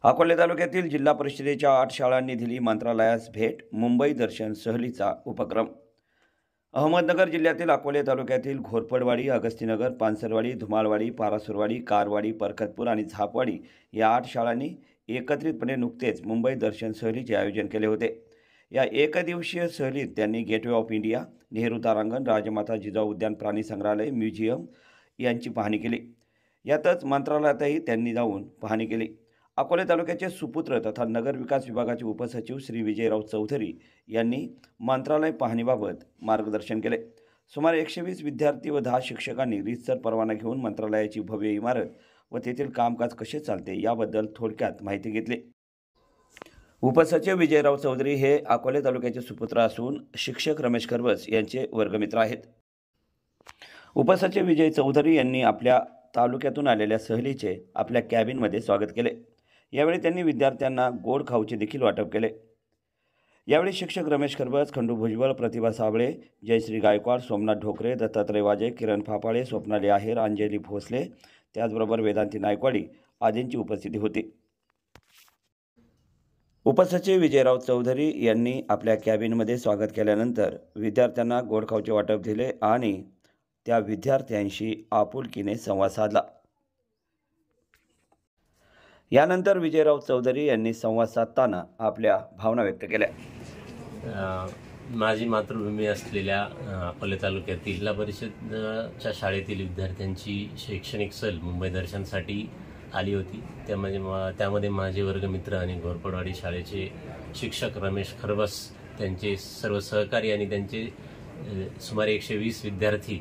अकोले तालुक्यातील जिल्हा परिषदेच्या 8 शाळांनी दिली मंत्रालयास भेट. मुंबई दर्शन सहलीचा उपक्रम. अहमदनगर जिल्ह्यातील अकोले तालुक्यातील घोरपडवाडी, अगस्तीनगर, पानसरवाडी, धुमाळवाडी, पारासुरवाडी, कारवाडी, परकतपूर आणि झापवाडी या 8 शाळांनी एकत्रितपणे नुकतेच मुंबई दर्शन सहलीचे आयोजन केले होते. या एकदिवसीय सहलीत त्यांनी गेटवे ऑफ इंडिया, नेहरू तारांगण, राजमाता जिजाऊ उद्यान, प्राणी संग्रहालय, म्युझियम यांची पाहणी केली. यातच मंत्रालयातही त्यांनी जाऊन पाहणी केली. अकोले तालुक्याचे सुपुत्र तथा नगर विकास विभागाचे उपसचिव श्री विजयराव चौधरी यांनी मंत्रालय पाहणीबाबत मार्गदर्शन केले. सुमारे 120 विद्यार्थी व 10 शिक्षकांनी रीतसर परवाना घेऊन मंत्रालयाची भव्य इमारत व तेथील कामकाज कसे चालते याबद्दल थोडक्यात माहिती घेतली. उपसचिव विजयराव चौधरी हे अकोले तालुक्याचे सुपुत्र असून शिक्षक रमेश खरबस यांचे वर्गमित्र आहेत. उपसचिव विजय चौधरी यांनी आपल्या तालुक्यातून आलेल्या सहलीचे आपल्या कॅबिनमध्ये स्वागत केले. यावेळी त्यांनी विद्यार्थ्यांना गोड खाऊचे देखील वाटप केले. यावेळी शिक्षक रमेश खरबस, खंडू भुजबळ, प्रतिभा साबळे, जयश्री गायकवाड, सोमनाथ ढोकरे, दत्तात्रय वाजे, किरण फापाळे, स्वप्नाली आहेर, अंजली भोसले, त्याचबरोबर वेदांती नायकवाडी आदींची उपस्थिती होती. उपसचिव विजयराव चौधरी यांनी आपल्या कॅबिनमध्ये स्वागत केल्यानंतर विद्यार्थ्यांना गोड खाऊचे वाटप दिले आणि त्या विद्यार्थ्यांशी आपुलकीने संवाद साधला. यानंतर विजयराव चौधरी यांनी संवाद साधताना आपल्या भावना व्यक्त केल्या. माझी मातृभूमी असलेल्या अकोले तालुक्यातील जिल्हा परिषदच्या शाळेतील विद्यार्थ्यांची शैक्षणिक सहल मुंबई दर्शनसाठी आली होती. त्यामध्ये माझे वर्गमित्र आणि घोरपडवाडी शाळेचे शिक्षक रमेश खरबस, त्यांचे सर्व सहकारी आणि त्यांचे सुमारे 120 विद्यार्थी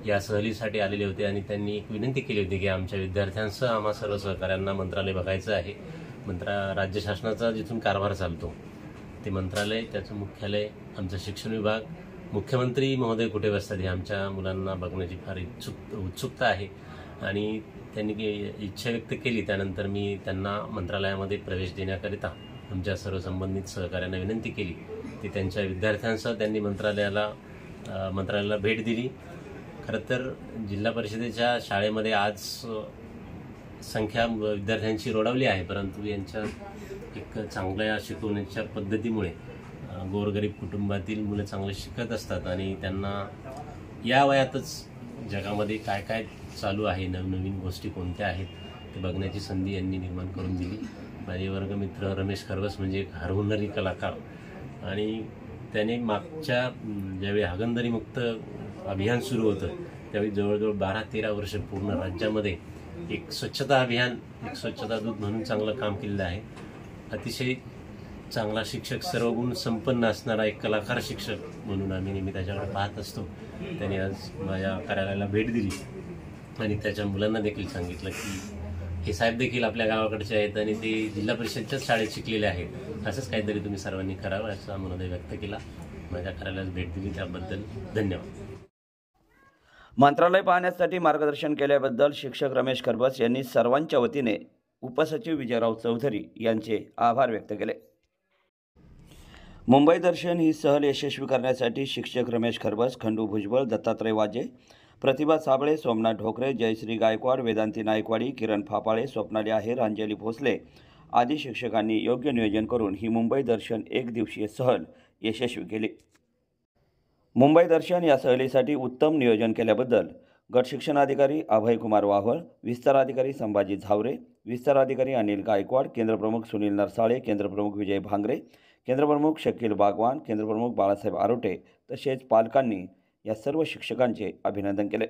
या सहलीसाठी आलेले होते आणि त्यांनी एक विनंती केली होती की आमच्या विद्यार्थ्यांसह आम्हा सर्व सहकाऱ्यांना मंत्रालय बघायचं आहे. राज्य शासनाचा जिथून कारभार चालतो ते मंत्रालय, त्याचं मुख्यालय, आमचा शिक्षण विभाग, मुख्यमंत्री महोदय कुठे बसतात हे आमच्या मुलांना बघण्याची फार उत्सुकता आहे आणि त्यांनी इच्छा व्यक्त केली. त्यानंतर मी त्यांना मंत्रालयामध्ये प्रवेश देण्याकरिता आमच्या सर्व संबंधित सहकाऱ्यांना विनंती केली. ती त्यांच्या विद्यार्थ्यांसह त्यांनी मंत्रालयाला भेट दिली. खरं तर जिल्हा परिषदेच्या शाळेमध्ये आज संख्या विद्यार्थ्यांची रोडावली आहे, परंतु यांच्या एक चांगल्या शिकवण्याच्या पद्धतीमुळे गोरगरीब कुटुंबातील मुलं चांगले शिकत असतात आणि त्यांना या वयातच जगामध्ये काय काय चालू आहे, नवनवीन गोष्टी कोणत्या आहेत ते बघण्याची संधी यांनी निर्माण करून दिली. माझे वर्गमित्र रमेश खरबस म्हणजे एक हरहुन्नरी कलाकार आणि त्याने मागच्या ज्यावेळी हागणदारी मुक्त अभियान सुरू होतं त्यावेळी जवळजवळ 12-13 वर्ष पूर्ण राज्यामध्ये एक स्वच्छता अभियान, एक स्वच्छता दूत म्हणून चांगलं काम केलेलं आहे. अतिशय चांगला शिक्षक, सर्व गुण संपन्न असणारा एक कलाकार शिक्षक म्हणून आम्ही नेहमी त्याच्याकडे पाहत असतो. त्याने आज माझ्या कार्यालयाला भेट दिली आणि त्याच्या मुलांना देखील सांगितलं की हे साहेब देखील आपल्या गावाकडचे आहेत आणि ते जिल्हा परिषदच्याच शाळेत शिकलेले आहेत, असंच काहीतरी तुम्ही सर्वांनी करावं असा मनोदय व्यक्त केला. माझ्या कार्यालयास भेट दिली त्याबद्दल धन्यवाद. मंत्रालय पाहण्यासाठी मार्गदर्शन केल्याबद्दल शिक्षक रमेश खरबस यांनी सर्वांच्या वतीने उपसचिव विजयराव चौधरी यांचे आभार व्यक्त केले. मुंबई दर्शन ही सहल यशस्वी करण्यासाठी शिक्षक रमेश खरबस, खंडू भुजबळ, दत्तात्रय वाजे, प्रतिभा साबळे, सोमनाथ ढोकरे, जयश्री गायकवाड, वेदांती नायकवाडी, किरण फापाळे, स्वप्नाली आहेर, अंजली भोसले आदी शिक्षकांनी योग्य नियोजन करून ही मुंबई दर्शन एकदिवसीय सहल यशस्वी केली. मुंबई दर्शन या सहलीसाठी उत्तम नियोजन केल्याबद्दल गट शिक्षणाधिकारी अभयकुमार वाव्हळ, विस्तार अधिकारी संभाजी झावरे, विस्तार अधिकारी अनिल गायकवाड, केंद्रप्रमुख सुनील नरसाळे, केंद्रप्रमुख विजय भांगरे, केंद्रप्रमुख शकील बागवान, केंद्रप्रमुख बाळासाहेब आरोटे तसेच पालकांनी या सर्व शिक्षकांचे अभिनंदन केले.